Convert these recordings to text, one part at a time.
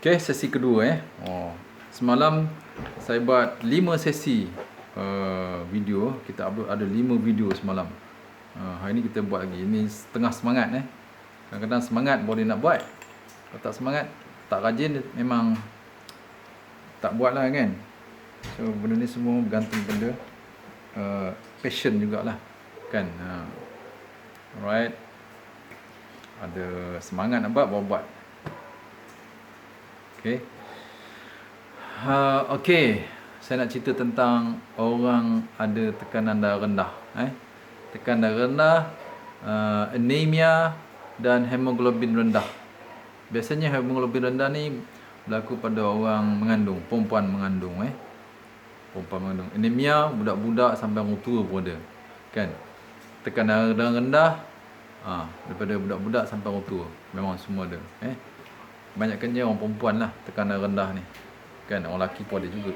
Okay, sesi kedua Semalam saya buat 5 sesi video. Kita upload ada 5 video semalam. Hari ni kita buat lagi. Ini setengah semangat Kadang-kadang semangat boleh nak buat. Kalau tak semangat, tak rajin, memang tak buat lah kan. So benda ni semua bergantung pada passion jugalah kan. Alright. Ada semangat nak buat, baru buat. Okay, saya nak cerita tentang orang ada tekanan darah rendah. Tekanan darah rendah, anemia dan hemoglobin rendah. Biasanya hemoglobin rendah ni berlaku pada orang mengandung, perempuan mengandung. Perempuan mengandung. Anemia, budak-budak sampai orang tua pun ada. Kan? Tekanan darah rendah, daripada budak-budak sampai orang tua. Memang semua ada. Banyakkannya orang perempuan lah tekanan rendah ni. Kan, orang lelaki pun ada juga.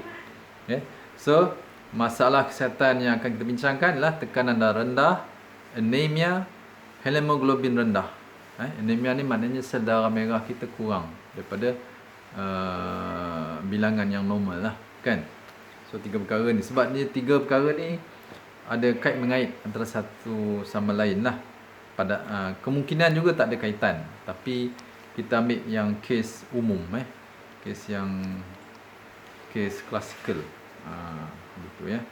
So, masalah kesihatan yang akan kita bincangkan adalah tekanan darah rendah, anemia, hemoglobin rendah. Anemia ni maknanya sel darah merah kita kurang daripada bilangan yang normal lah. Kan? So, 3 perkara ni. Sebab ni 3 perkara ni ada kait mengait antara satu sama lain lah. Pada kemungkinan juga tak ada kaitan, tapi kita ambil yang kes umum, kes klasikal, gitu ya.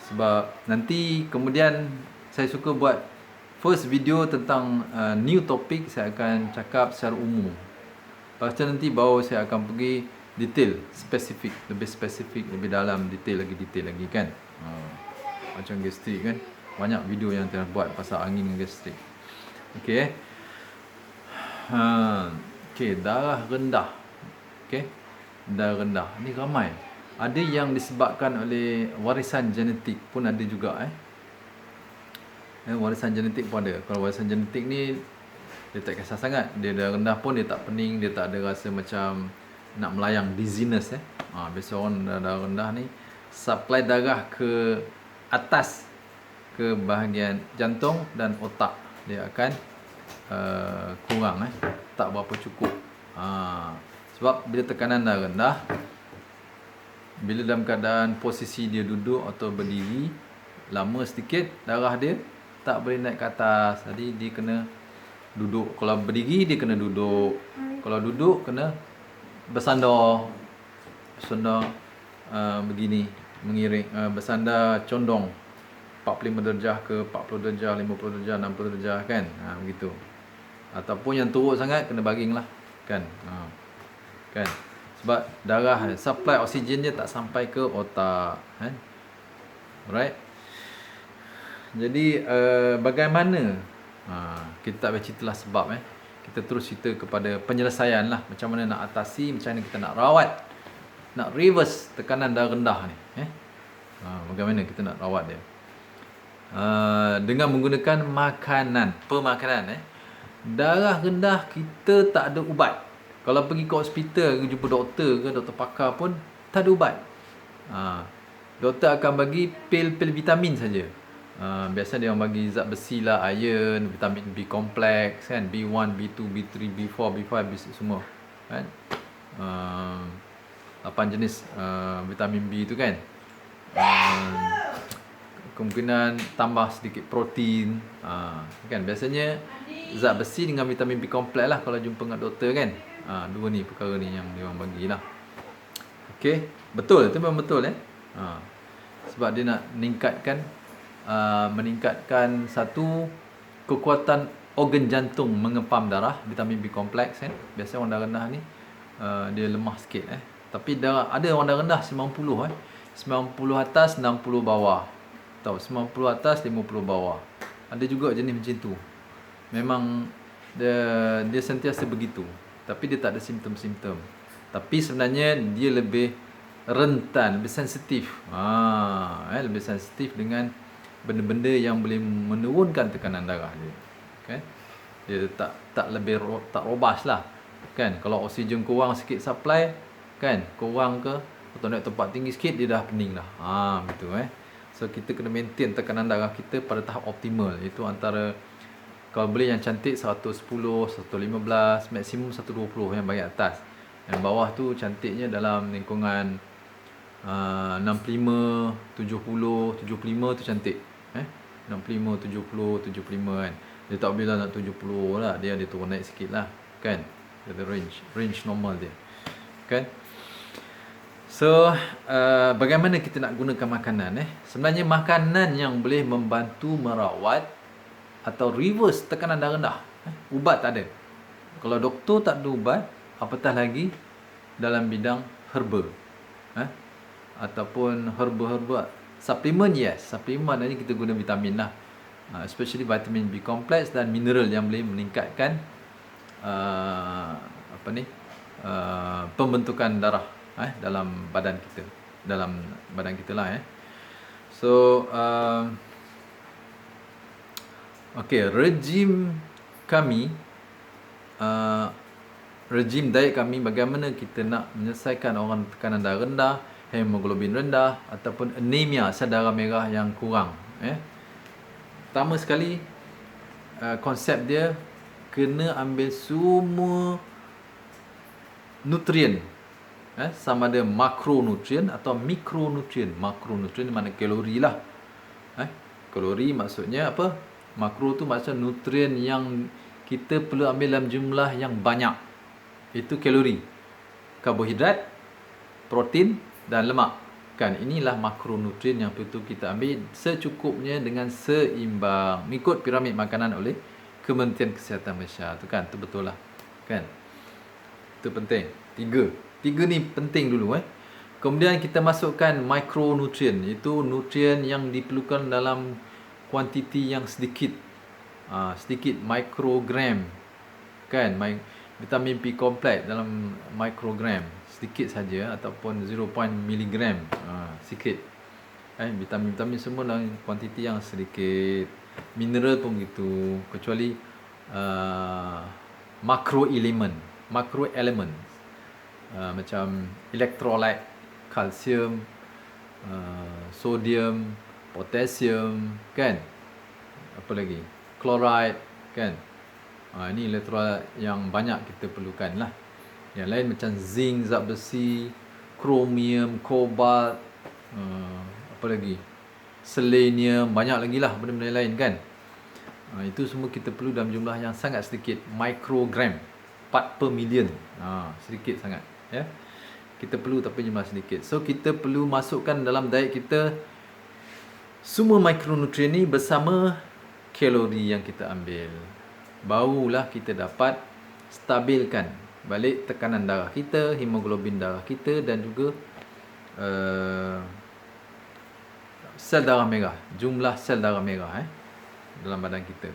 Sebab nanti kemudian saya suka buat first video tentang new topic, saya akan cakap secara umum. Lepas tu nanti baru saya akan pergi detail, spesifik, lebih dalam, detail lagi kan. Macam gastrik kan, banyak video yang saya buat pasal angin gastrik. Okay, darah rendah. Darah rendah ni ramai. Ada yang disebabkan oleh warisan genetik pun ada juga. Warisan genetik pun ada. Kalau warisan genetik ni dia tak kisah sangat. Dia darah rendah pun dia tak pening, dia tak ada rasa macam nak melayang, dizziness. Biasa orang darah rendah ni supply darah ke atas, ke bahagian jantung dan otak dia akan kurang, tak berapa cukup. Sebab bila tekanan darah rendah, bila dalam keadaan posisi dia duduk atau berdiri lama sedikit, darah dia tak boleh naik ke atas. Jadi dia kena duduk. Kalau berdiri dia kena duduk, kalau duduk kena bersandar begini, mengiring, bersandar condong 45 darjah ke 40 darjah, 50 darjah, 60 darjah kan. Begitu. Ataupun yang teruk sangat kena baring lah kan. Kan, sebab darah supply oksigen dia tak sampai ke otak kan. Alright. Jadi bagaimana, kita tak berceritalah sebab kita terus cerita kepada penyelesaian lah. Macam mana nak atasi, macam mana kita nak rawat, nak reverse tekanan darah rendah ni. Bagaimana kita nak rawat dia, dengan menggunakan pemakanan. Darah rendah kita tak ada ubat. Kalau pergi ke hospital, jumpa doktor ke doktor pakar pun tak ada ubat. Doktor akan bagi pil-pil vitamin saja. Biasa dia orang bagi zat besi lah, iron, vitamin B kompleks kan, B1, B2, B3, B4, B5, B6 semua kan. 8 jenis vitamin B tu kan. Kemungkinan tambah sedikit protein, kan. Biasanya zat besi dengan vitamin B kompleks lah kalau jumpa dengan doktor kan. Dua ni perkara ni yang dia orang bagilah. Okey, betul, itu memang betul sebab dia nak meningkatkan satu kekuatan organ jantung mengepam darah, vitamin B kompleks kan. Biasa orang darah rendah ni dia lemah sikit tapi ada orang darah rendah 90 90 atas 60 bawah, atau 90 atas 50 bawah. Ada juga jenis macam tu. Memang dia sentiasa begitu, tapi dia tak ada simptom-simptom. Tapi sebenarnya dia lebih rentan, lebih sensitif. Lebih sensitif dengan benda-benda yang boleh menurunkan tekanan darah dia. Okay? Dia tak robust lah. Kan? Kalau oksigen kurang sikit supply, kan? Kurang ke, atau naik tempat tinggi sikit, dia dah pening dah. Begitu So kita kena maintain tekanan darah kita pada tahap optimal, iaitu antara Kalau boleh yang cantik 110, 115, maksimum 120 yang bahagian atas. Yang bawah tu cantiknya dalam lingkungan 65, 70, 75 tu cantik. 65, 70, 75 kan. Dia tak boleh lah nak 70 lah. Dia turun naik sikit lah. Kan? Dia ada range normal dia. Kan? So, bagaimana kita nak gunakan makanan? Sebenarnya makanan yang boleh membantu merawat atau reverse tekanan darah rendah. Ubat tak ada. Kalau doktor tak ada ubat, apatah lagi dalam bidang herba. Ataupun herba-herba. Suplemen, yes. Suplemen maknanya kita guna vitamin lah. Especially vitamin B complex dan mineral yang boleh meningkatkan pembentukan darah dalam badan kita. Dalam badan kita lah. So, rejim kami, rejim diet kami, bagaimana kita nak menyelesaikan orang tekanan darah rendah, hemoglobin rendah ataupun anemia, sel darah merah yang kurang. Pertama sekali, konsep dia kena ambil semua nutrien, sama ada makronutrien atau mikronutrien. Makronutrien mana kalori lah. Kalori maksudnya apa? Makro tu maksud nutrien yang kita perlu ambil dalam jumlah yang banyak. Itu kalori. Karbohidrat, protein dan lemak. Kan, inilah makronutrien yang perlu kita ambil secukupnya dengan seimbang, mengikut piramid makanan oleh Kementerian Kesihatan Malaysia. Tu kan, tu betul lah. Kan? Itu penting. Tiga ni penting dulu. Kemudian kita masukkan mikronutrien. Itu nutrien yang diperlukan dalam kuantiti yang sedikit. Sedikit mikrogram. Kan? Vitamin B kompleks dalam mikrogram. Sedikit saja ataupun 0.0 miligram. Sikit. Vitamin-vitamin semua dalam kuantiti yang sedikit. Mineral pun begitu. Kecuali makro element. Macam electrolyte, kalsium, sodium, potasium, kan? Apa lagi? Chloride, kan? Ini elektrolit yang banyak kita perlukan lah. Yang lain macam zinc, zat besi, kromium, kobalt, apa lagi? Selenium, banyak lagi lah benda-benda lain, kan? Itu semua kita perlu dalam jumlah yang sangat sedikit, mikrogram, part per million. Sedikit sangat, ya. Kita perlu tapi jumlah sedikit. So kita perlu masukkan dalam diet kita semua mikronutrien ni bersama kalori yang kita ambil. Barulah kita dapat stabilkan balik tekanan darah kita, hemoglobin darah kita dan juga sel darah merah, jumlah sel darah merah dalam badan kita.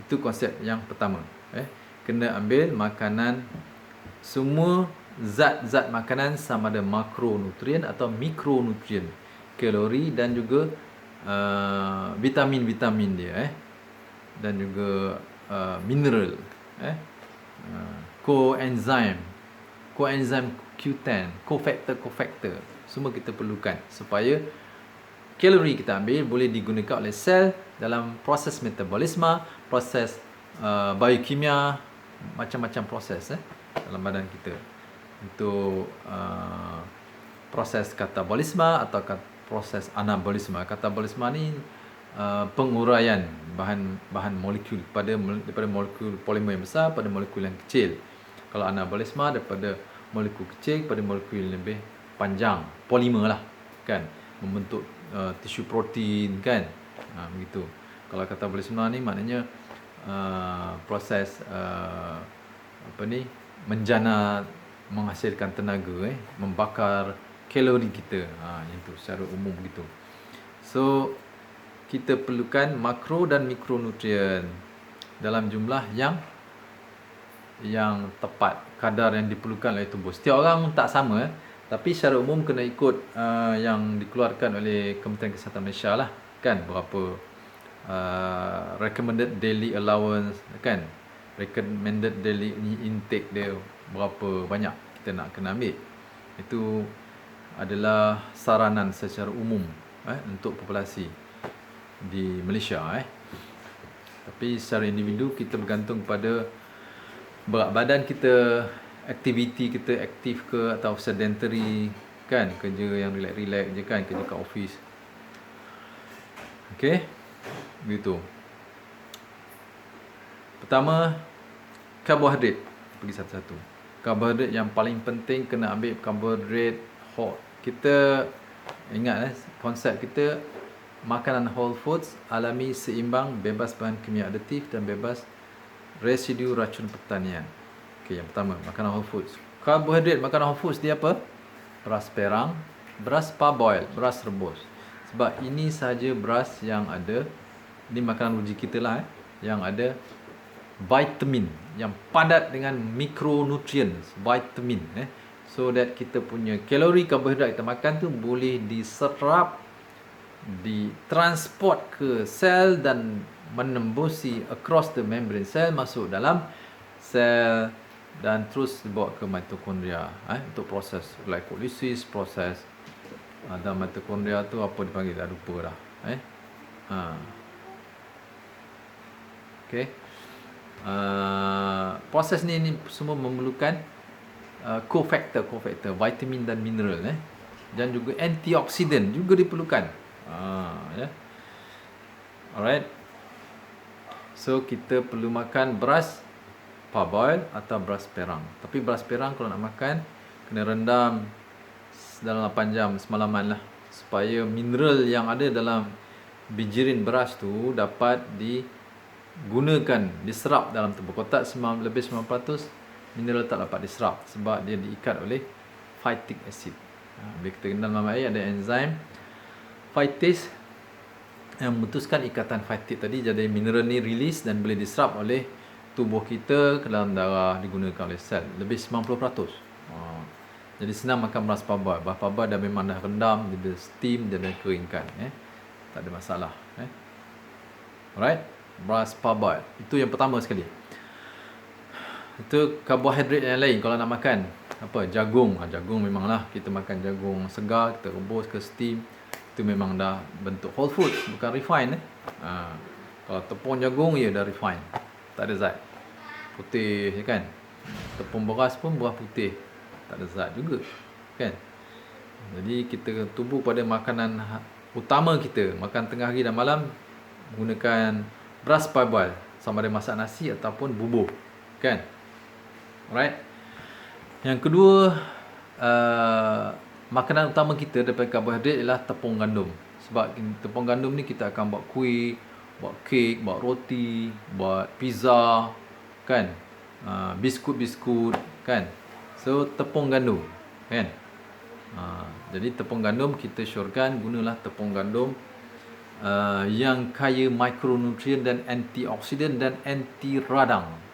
Itu konsep yang pertama. Kena ambil makanan, semua zat-zat makanan sama ada makronutrien atau mikronutrien, kalori dan juga vitamin-vitamin dia, dan juga mineral, coenzyme Q10, cofactor, semua kita perlukan supaya kalori kita ambil boleh digunakan oleh sel dalam proses metabolisme, proses biokimia, macam-macam proses dalam badan kita. Untuk proses katabolisme atau proses anabolisme. Katabolisme ni penguraian bahan molekul daripada molekul polimer yang besar pada molekul yang kecil. Kalau anabolisme daripada molekul kecil pada molekul yang lebih panjang, polimer lah, kan, membentuk tisu protein, kan, begitu. Kalau katabolisme ni maknanya proses menjana, menghasilkan tenaga, membakar kalori kita. Itu secara umum begitu. So kita perlukan makro dan mikronutrien dalam jumlah yang tepat, kadar yang diperlukan oleh tubuh. Setiap orang tak sama, tapi secara umum kena ikut yang dikeluarkan oleh Kementerian Kesihatan Malaysia lah, kan, berapa recommended daily allowance, kan, recommended daily intake dia berapa banyak kita nak kena ambil. Itu adalah saranan secara umum untuk populasi di Malaysia. Tapi secara individu kita bergantung pada berat badan kita, aktiviti kita aktif ke atau sedentary, kan, kerja yang relax-relax je kan, kerja kat office. Okey, begitu. Pertama, karbohidrat. Pergi satu-satu. Karbohidrat yang paling penting kena ambil karbohidrat whole. Kita ingat konsep kita, makanan whole foods, alami, seimbang, bebas bahan kimia aditif dan bebas residu racun pertanian. Okey, yang pertama, makanan whole foods. Karbohidrat makanan whole foods dia apa? Beras perang, beras parboil, beras rebus. Sebab ini sahaja beras yang ada, ini makanan uji kita lah, yang ada vitamin, yang padat dengan micronutrients, vitamin, so that kita punya kalori karbohidrat kita makan tu boleh diserap, ditransport ke sel dan menembusi across the membrane cell, masuk dalam sel dan terus dibawa ke mitokondria untuk proses glycolysis, proses dan mitokondria tu apa dipanggil, dah lupa dah. Okey. Proses ni semua memerlukan cofactor vitamin dan mineral, dan juga antioksidan juga diperlukan. Ya. Alright. So kita perlu makan beras parboil atau beras perang. Tapi beras perang kalau nak makan kena rendam dalam 8 jam semalaman lah, supaya mineral yang ada dalam bijirin beras tu dapat digunakan, diserap dalam tubuh. Kalau tak lebih 90% mineral tak dapat diserap sebab dia diikat oleh phytic acid. Bila kita dalam air ada enzim phytase yang memutuskan ikatan phytic tadi, jadi mineral ni release dan boleh diserap oleh tubuh kita ke dalam darah, digunakan oleh sel lebih 90%. Jadi senang makan beras parboil. Beras parboil dah memang dah rendam, dia steam, dia dah keringkan, tak ada masalah. Alright, beras parboil itu yang pertama sekali. Itu karbohidrat yang lain kalau nak makan apa, jagung. Jagung memanglah kita makan jagung segar, kita rebus ke steam, itu memang dah bentuk whole food, bukan refine. Kalau tepung jagung ya dah refine, tak ada zat, putih kan. Tepung beras pun beras putih, tak ada zat juga kan. Jadi kita tubuh pada makanan utama kita, makan tengah hari dan malam, menggunakan beras parboil, sama ada masak nasi ataupun bubur kan. Alright. Yang kedua, makanan utama kita daripada karbohidrat ialah tepung gandum. Sebab tepung gandum ni kita akan buat kuih, buat kek, buat roti, buat pizza kan, biskut-biskut kan. So tepung gandum kan. Jadi tepung gandum kita syorkan gunalah tepung gandum yang kaya mikronutrien dan antioksidan dan anti radang.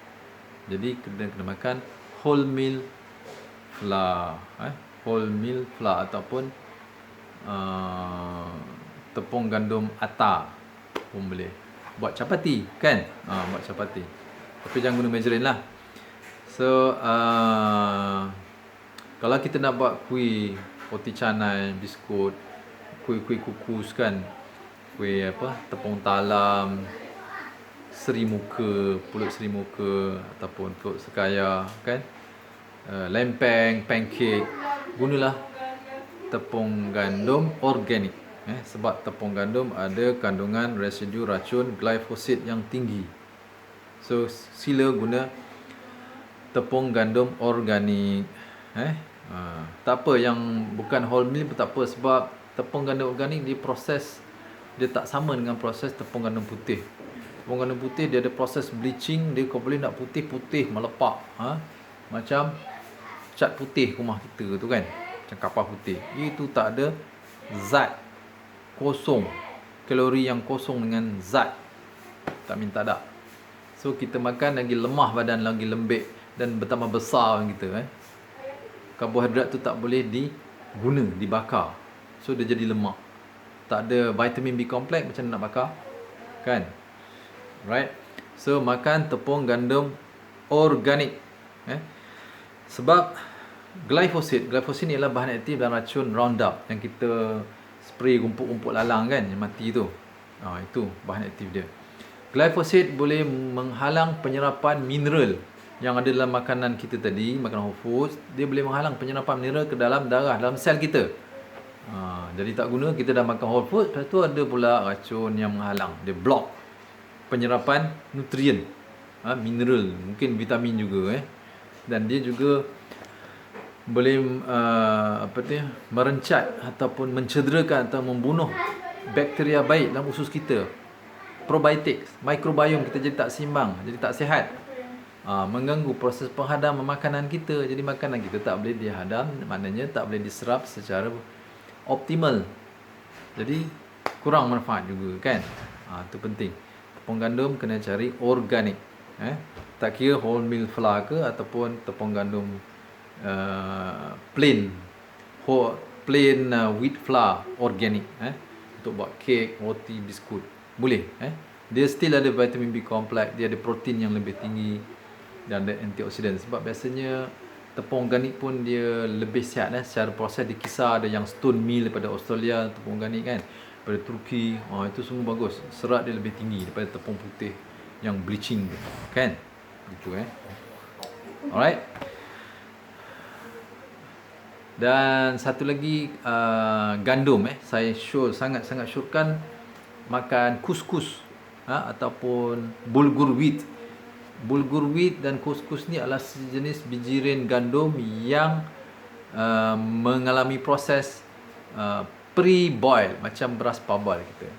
Jadi kena makan whole meal flour, whole meal flour ataupun tepung gandum atar pun boleh. Buat chapati kan, buat chapati. Tapi jangan guna margarine lah. So kalau kita nak buat kuih, roti canai, biskut, kuih-kuih kukus kan, kuih apa, tepung talam, seri muka, pulut seri muka ataupun pulut sekaya kan, lempeng, pancake, gunalah tepung gandum organik. Sebab tepung gandum ada kandungan residu racun glyphosate yang tinggi. So sila guna tepung gandum organik. Tak apa yang bukan whole meal pun tak apa, sebab tepung gandum organik diproses, dia tak sama dengan proses tepung gandum putih. Tepung gandum putih dia ada proses bleaching, dia kau boleh nak putih-putih melepak, macam cat putih rumah kita tu kan, macam kapal putih. Itu tak ada zat, kosong, kalori yang kosong dengan zat, tak minta dak. So kita makan lagi lemah badan, lagi lembek dan bertambah besar kita. Karbohidrat tu tak boleh diguna, dibakar, so dia jadi lemak. Tak ada vitamin B kompleks, macam nak bakar kan. Right. So makan tepung gandum organik. Sebab glyphosate ni adalah bahan aktif dan racun Roundup yang kita spray rumput-rumput lalang kan, yang mati tu. Itu bahan aktif dia. Glyphosate boleh menghalang penyerapan mineral yang ada dalam makanan kita tadi, makanan whole foods. Dia boleh menghalang penyerapan mineral ke dalam darah, dalam sel kita. Jadi tak guna, kita dah makan whole food, lepas tu ada pula racun yang menghalang. Dia block penyerapan nutrien, mineral, mungkin vitamin juga. Dan dia juga boleh merencat ataupun mencederakan atau membunuh bakteria baik dalam usus kita. Probiotics, microbiome kita jadi tak seimbang, jadi tak sihat. Mengganggu proses penghadaman makanan kita. Jadi makanan kita tak boleh dihadam, maknanya tak boleh diserap secara optimal. Jadi kurang manfaat juga kan. Itu penting. Tepung gandum kena cari organik. Tak kira wholemeal flour ke ataupun tepung gandum plain wheat flour organic, untuk buat kek, roti, biskut boleh. Dia still ada vitamin B complex, dia ada protein yang lebih tinggi dan ada antioksidan. Sebab biasanya tepung organik pun dia lebih sihat secara proses. Dikisar ada yang stone meal daripada Australia, tepung organik kan, daripada Turki. Itu semua bagus, serat dia lebih tinggi daripada tepung putih yang bleaching kan, gitu. Alright. Dan satu lagi, gandum. Saya sangat-sangat syorkan makan couscous, ataupun bulgur wheat. Bulgur wheat dan couscous ni adalah sejenis bijirin gandum yang mengalami proses pre-boil, macam beras parboil kita.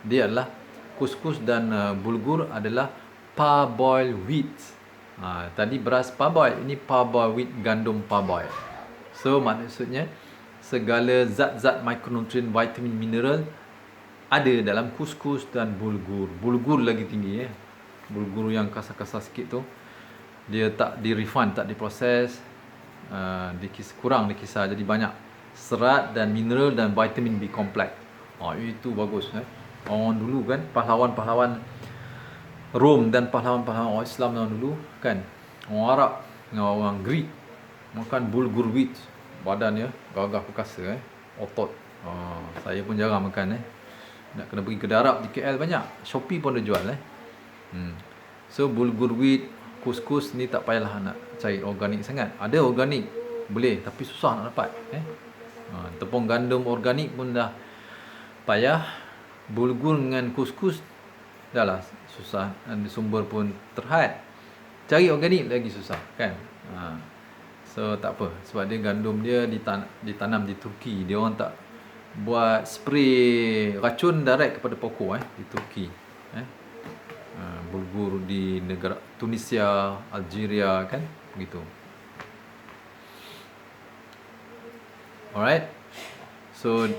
Dia adalah couscous dan bulgur adalah parboil wheat. Tadi beras parboil, ini parboil wheat, gandum parboil. So maksudnya segala zat-zat mikronutrien, vitamin, mineral ada dalam couscous dan bulgur. Bulgur lagi tinggi. Bulgur yang kasar-kasar sikit tu, dia tak di-refine, tak diproses, kurang dikisar, jadi banyak serat dan mineral dan vitamin B complex. Itu bagus. Orang dulu kan, pahlawan-pahlawan Rom dan pahlawan-pahlawan orang Islam tahun dulu kan, orang Arab dengan orang Greek makan bulgur wheat, badannya gagah perkasa, otot. Saya pun jarang makan. Nak kena pergi kedai Arab di KL banyak, Shopee pun ada jual. So bulgur wheat, couscous ni tak payahlah nak cari organik sangat. Ada organik boleh, tapi susah nak dapat. Tepung gandum organik pun dah payah. Bulgur dengan couscous dah lah susah, dan sumber pun terhad. Cari organik lagi susah kan. So tak apa, sebab dia gandum dia ditanam di Turki. Dia orang tak buat spray racun direct kepada pokok di Turki. Bulgur di negara Tunisia, Algeria kan, begitu. Alright. So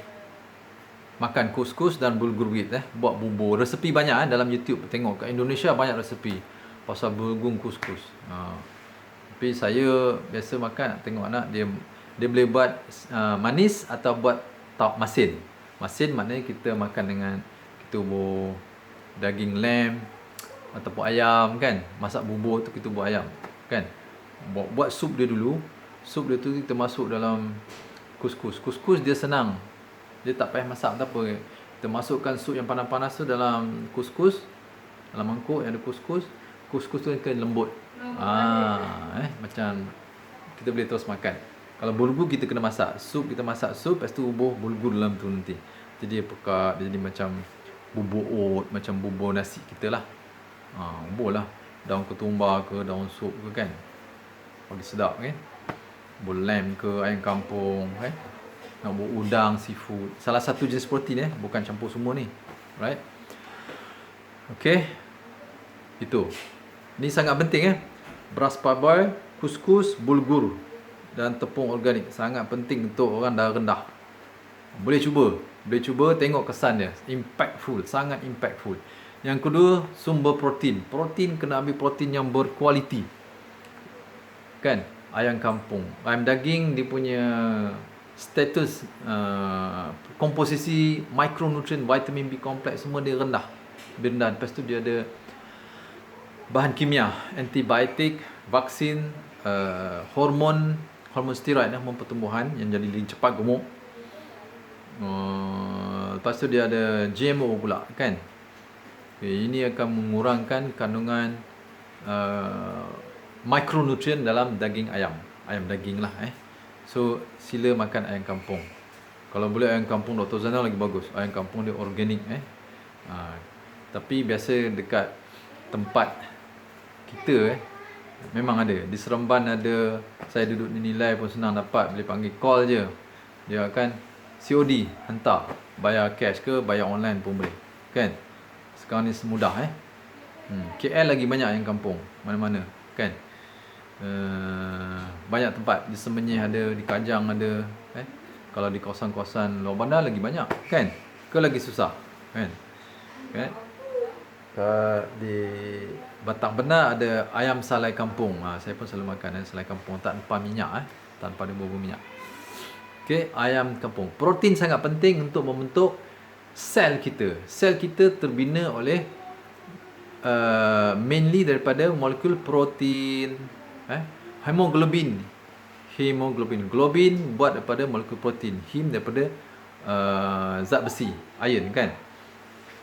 makan couscous dan bulgur wheat, buat bubur. Resepi banyak dalam YouTube. Tengok kat Indonesia banyak resepi pasal bulgur couscous. Tapi saya biasa makan, tengok anak dia boleh buat manis atau buat masin. Masin maknanya kita makan dengan kita buat daging lamb ataupun ayam kan. Masak bubur tu kita buat ayam kan. Buat sup dia dulu. Sup dia tu kita masuk dalam couscous. Couscous dia senang. Dia tak payah masak tak apa. Kita masukkan sup yang panas-panas tu dalam couscous, dalam mangkuk yang ada couscous. Couscous tu kena lembut. Macam kita boleh terus makan. Kalau bulgur kita kena masak. Sup kita masak sup, lepas tu bubuh bulgur dalam tu nanti. Jadi dia pekat, dia jadi macam bubur oat, macam bubur nasi kita lah. Bubur lah. Daun ketumbar ke, daun sup ke kan. Bagi sedap kan. Bubur lamb ke, ayam kampung kan. Nak buat udang, seafood. Salah satu jenis protein bukan campur semua ni. Right. Okay. Itu. Ni sangat penting Beras parboil, couscous, bulgur dan tepung organik. Sangat penting untuk orang darah rendah. Boleh cuba tengok kesan dia. Impactful, sangat impactful. Yang kedua, sumber protein. Protein kena ambil protein yang berkualiti. Kan? Ayam kampung, ayam daging, dia punya status komposisi mikronutrien, vitamin B complex semua dia rendah. Lepas tu dia ada bahan kimia, antibiotik, vaksin, hormon steroid, hormon pertumbuhan yang jadi lebih cepat gemuk. Lepas tu dia ada GMO pula kan. Okay, ini akan mengurangkan kandungan mikronutrien dalam daging ayam. Ayam daging lah So sila makan ayam kampung. Kalau boleh ayam kampung Dr. Zainal lagi bagus. Ayam kampung dia organik Tapi biasa dekat tempat kita memang ada. Di Seremban ada. Saya duduk di Nilai pun senang dapat. Boleh panggil call je. Dia akan COD hantar. Bayar cash ke bayar online pun boleh. Kan? Sekarang ni semudah KL lagi banyak ayam kampung. Mana-mana. Kan? Banyak tempat. Di Semenyih ada. Di Kajang ada. Kalau di kawasan-kawasan luar bandar lagi banyak. Kan? Ke lagi susah. Kan? Di Batang Benar ada ayam salai kampung. Saya pun selalu makan salai kampung tanpa minyak tanpa ada bubur minyak. Okey, ayam kampung. Protein sangat penting untuk membentuk sel kita. Sel kita terbina oleh mainly daripada molekul protein, hemoglobin. Globin buat daripada molekul protein. Heme daripada zat besi, iron kan.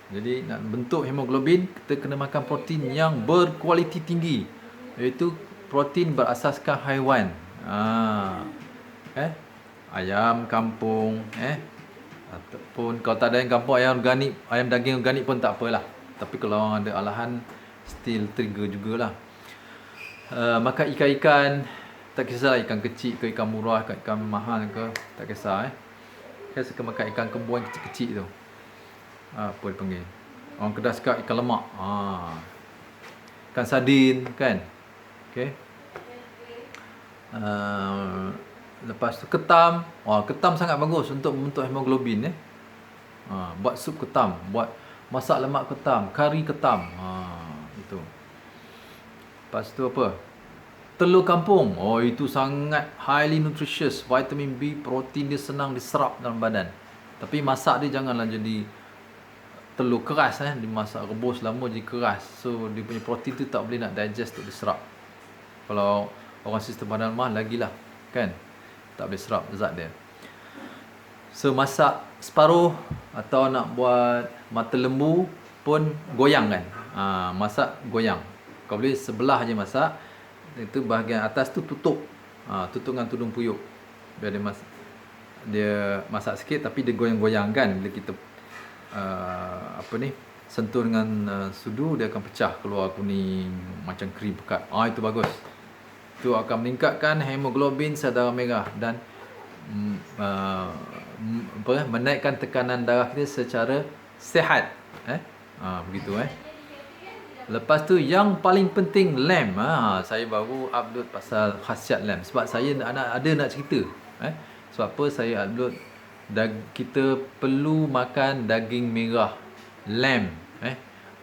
Jadi nak bentuk hemoglobin, kita kena makan protein yang berkualiti tinggi, iaitu protein berasaskan haiwan. Ayam kampung, ataupun kalau tak ada ayam kampung, ayam organik, ayam daging organik pun tak apalah. Tapi kalau orang ada alahan, still trigger jugalah. Makan ikan-ikan, tak kisahlah ikan kecil ke ikan murah ke ikan mahal ke, tak kisah. Saya suka makan ikan kembung kecil-kecil tu. Apa dia panggil? Orang Kedah cakap ikan lemak. Ikan sardin kan. Okey. Lepas tu ketam. Ketam sangat bagus untuk membentuk hemoglobin buat sup ketam, buat masak lemak ketam, kari ketam. Itu. Lepas tu apa? Telur kampung. Itu sangat highly nutritious, vitamin B, protein dia senang diserap dalam badan. Tapi masak dia janganlah jadi telur keras dimasak rebus lama jadi keras. So dia punya protein tu tak boleh nak digest, tak boleh serap. Kalau orang sistem badan lemah lagilah kan, tak boleh serap zat dia. So masak separuh atau nak buat mata lembu pun goyang kan. Masak goyang. Kalau boleh sebelah je masak, itu bahagian atas tu tutup. Tutup dengan tudung puyuh. Biar dia masak sikit tapi dia goyang-goyang kan. Bila kita sentuh dengan sudu, dia akan pecah keluar kuning macam krim pekat. Itu bagus. Itu akan meningkatkan hemoglobin sel darah merah dan menaikkan tekanan darah kita secara sihat. Begitu. Lepas tu yang paling penting lamb. Saya baru upload pasal khasiat lamb sebab saya nak cerita. Sebab apa saya upload kita perlu makan daging merah lamb,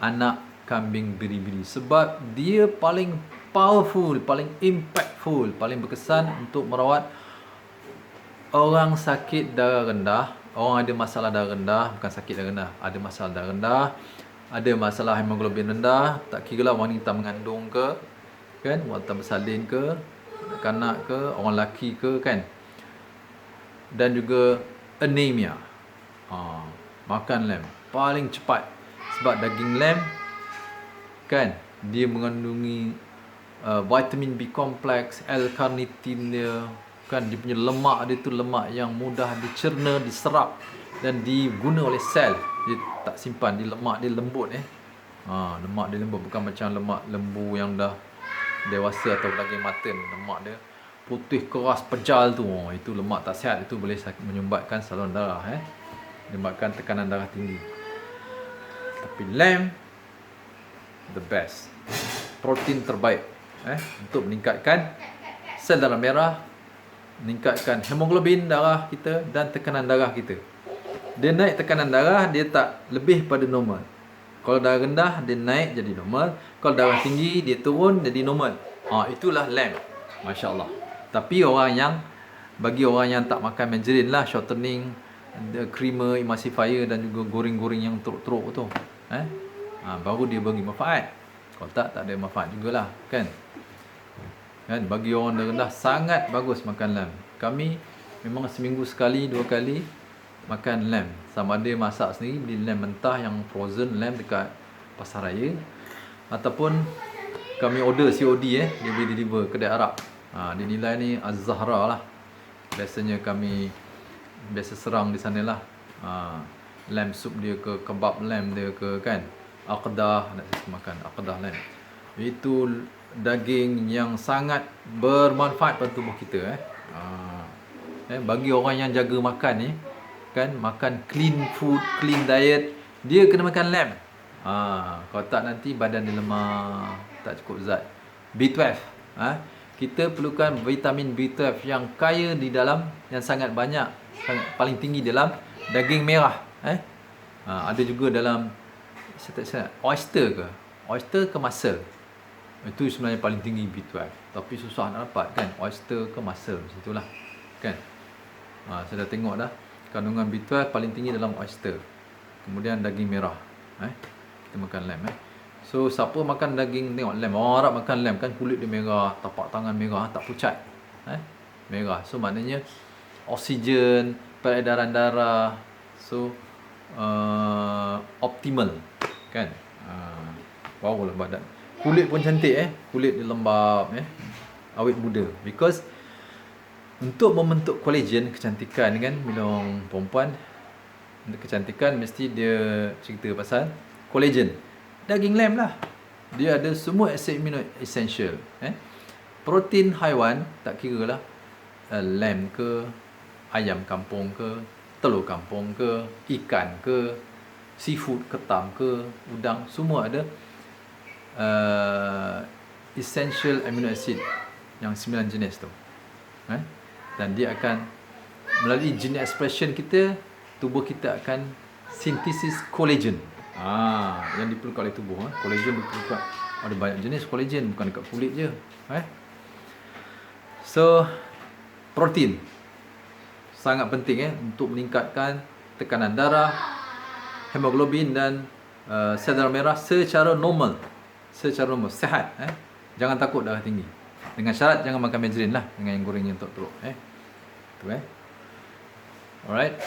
anak kambing biri-biri, sebab dia paling powerful, paling impactful, paling berkesan untuk merawat orang sakit darah rendah, orang ada masalah darah rendah, bukan sakit darah rendah, ada masalah darah rendah, ada masalah hemoglobin rendah, tak kira lah wanita mengandung ke, kan, wanita bersalin ke, kanak ke, orang lelaki ke, kan, dan juga anemia. Makan lamb paling cepat sebab daging lamb kan dia mengandungi vitamin B kompleks, L-carnitin dia kan, dia punya lemak dia tu lemak yang mudah dicerna, diserap dan diguna oleh sel. Dia tak simpan, dia lemak dia lembut lemak dia lembut, bukan macam lemak lembu yang dah dewasa atau daging mutton. Lemak dia putih keras pejal tu, itu lemak tak sihat, itu boleh menyumbatkan saluran darah, menyebabkan tekanan darah tinggi. Tapi lamb the best, protein terbaik untuk meningkatkan sel darah merah, meningkatkan hemoglobin darah kita dan tekanan darah kita. Dia naik tekanan darah, dia tak lebih pada normal. Kalau darah rendah dia naik jadi normal, kalau darah tinggi dia turun jadi normal. Itulah lamb, masya-Allah. Tapi bagi orang yang tak makan margarine lah, shortening, creamer, emulsifier dan juga goreng-goreng yang teruk-teruk tu, baru dia bagi manfaat. Kalau tak ada manfaat jugalah, kan. Bagi orang darah rendah sangat bagus makan lamb. Kami memang seminggu sekali, 2 kali makan lamb. Sama ada masak sendiri, beli lamb mentah yang frozen lamb dekat pasaraya, ataupun kami order COD dia boleh deliver kedai Arab. Dia nilai ni Az-Zahra lah. Biasanya kami biasa serang di sana lah. Lamb soup dia ke, kebab lamb dia ke kan. Aqdah nak saya makan, Aqdah lamb. Itu daging yang sangat bermanfaat pada tubuh kita bagi orang yang jaga makan ni kan, makan clean food, clean diet, dia kena makan lamb. Kalau tak nanti badan dia lemah, tak cukup zat. B12, kita perlukan vitamin B12 yang kaya di dalam, yang sangat banyak, paling tinggi dalam daging merah. Ada juga dalam, saya tak salah, oyster ke mussel. Itu sebenarnya paling tinggi B12. Tapi susah nak dapat kan, oyster ke mussel, macam itulah kan. Saya dah tengok dah, kandungan B12 paling tinggi dalam oyster. Kemudian daging merah. Kita makan lamb. So siapa makan daging, tengok lamb, orang Arab makan lamb kan, kulit dia merah, tapak tangan merah, tak pucat. Merah. So maknanya oksigen, peredaran darah, so optimal kan. Wow lah badan. Kulit pun cantik kulit dia lembab awet muda. Because untuk membentuk collagen, kecantikan kan, bila orang perempuan untuk kecantikan mesti dia cerita pasal collagen. Daging lamb lah, dia ada semua asid amino essential. Protein haiwan tak kira lah, lamb ke, ayam kampung ke, telur kampung ke, ikan ke, seafood, ketam ke, udang, semua ada essential amino acid yang 9 jenis tu. Dan dia akan melalui gene expression kita, tubuh kita akan sintesis collagen. Yang diperlukan oleh tubuh. Collagen diperlukan, ada banyak jenis collagen, bukan dekat kulit je. So protein sangat penting untuk meningkatkan tekanan darah, hemoglobin dan sel darah merah secara normal. Sihat. Jangan takut darah tinggi. Dengan syarat jangan makan margarine lah, dengan yang gorengnya untuk teruk. Tu alright.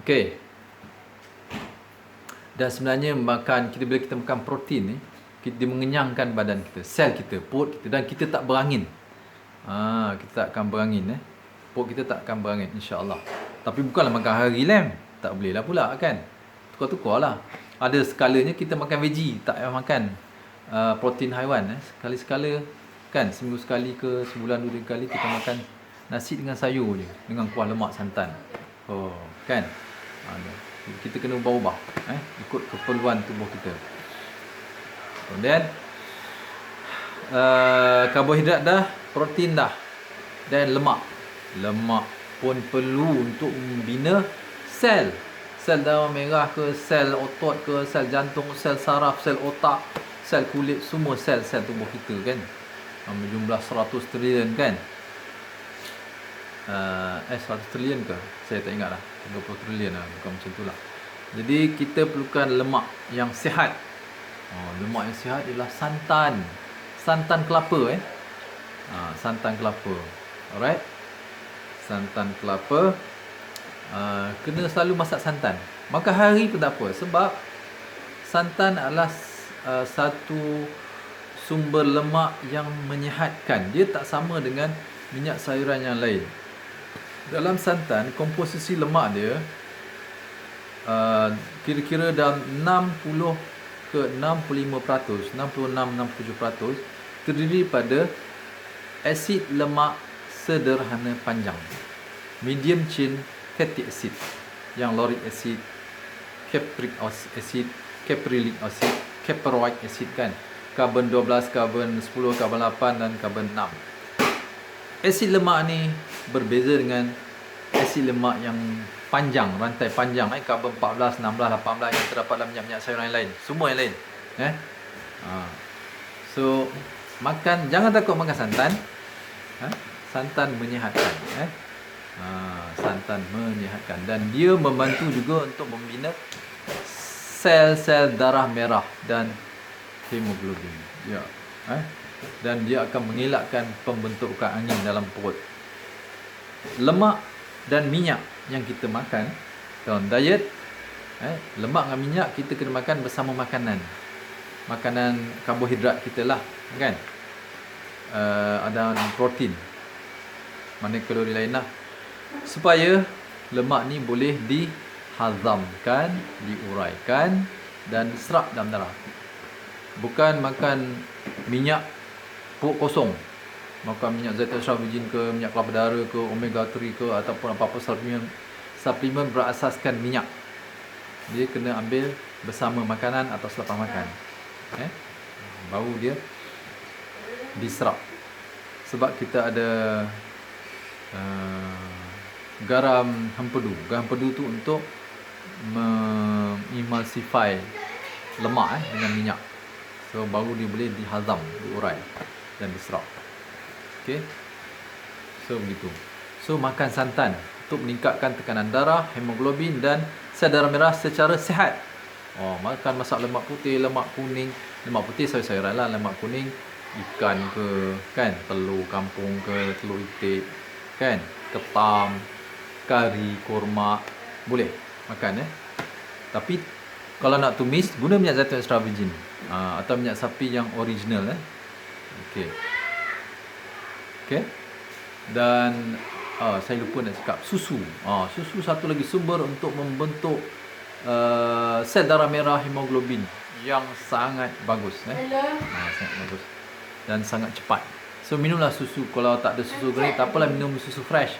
Okay. Dan sebenarnya bila kita makan protein ni, dia mengenyangkan badan kita, sel kita, perut kita, dan kita tak berangin. Kita tak akan berangin perut kita tak akan berangin, insya-Allah. Tapi bukanlah makan hari lamb, tak boleh lah pula kan. Tukar-tukar lah. Ada skalanya kita makan veggie, tak payah makan protein haiwan. Sekali-sekala kan, seminggu sekali ke sebulan 2 kali kita makan nasi dengan sayur je, dengan kuah lemak santan. Kan. Kita kena ubah-ubah ikut keperluan tubuh kita. Kemudian karbohidrat dah, protein dah, dan lemak pun perlu untuk membina sel darah merah ke, sel otot ke, sel jantung, sel saraf, sel otak, sel kulit, semua sel-sel tubuh kita kan. Berjumlah 100 trilion kan. 100 trilion ke? Saya tak ingat lah. 20 trilion lah, bukan macam tu lah. Jadi kita perlukan lemak yang sihat. Lemak yang sihat ialah santan kelapa santan kelapa. Alright. Santan kelapa. Kena selalu masak santan. Makan hari pun tak apa, sebab santan adalah satu sumber lemak yang menyihatkan. Dia tak sama dengan minyak sayuran yang lain. Dalam santan, komposisi lemak dia kira-kira dalam 60 ke 65%, 66-67% terdiri pada asid lemak sederhana panjang, medium chain fatty acid, yang lauric acid, capric acid, caprylic acid, caproic acid kan, karbon 12, karbon 10, karbon 8 dan karbon 6. Asid lemak ni berbeza dengan asid lemak yang panjang, rantai panjang, karbon 14, 16, 18 yang terdapat dalam minyak-minyak sayuran yang lain, semua yang lain. So jangan takut makan santan. Santan menyihatkan. Santan menyihatkan, dan dia membantu juga untuk membina sel-sel darah merah dan hemoglobin. Dan dia akan mengelakkan pembentukan angin dalam perut. Lemak dan minyak yang kita makan dalam diet Lemak dengan minyak kita kena makan bersama makanan karbohidrat kita lah, kan. Ada protein, mana kalori lain lah, supaya lemak ni boleh dihazamkan, diuraikan dan serap dalam darah. Bukan makan minyak perut kosong, makan minyak zaitun extra virgin ke, minyak kelapa darah ke, omega 3 ke, ataupun apa-apa suplemen berasaskan minyak. Dia kena ambil bersama makanan atau selepas makan, baru dia diserap. Sebab kita ada garam hempedu. Garam hempedu tu untuk emulsify lemak dengan minyak. So baru dia boleh dihazam, diurai dan diserap. Okey. So begitu. So makan santan untuk meningkatkan tekanan darah, hemoglobin dan sel darah merah secara sihat. Makan masak lemak putih, lemak kuning. Lemak putih sayur-sayuran lah, lemak kuning ikan ke, kan, telur kampung ke, telur itik, kan, ketam, kari, korma, boleh makan. Tapi kalau nak tumis, guna minyak zaitun extra virgin, atau minyak sapi yang original. Okey. Dan saya lupa nak cakap susu. Susu satu lagi sumber untuk membentuk sel darah merah, hemoglobin yang sangat bagus. Sangat bagus dan sangat cepat. So minumlah susu. Kalau tak ada susu kering, tak apalah, minum susu fresh.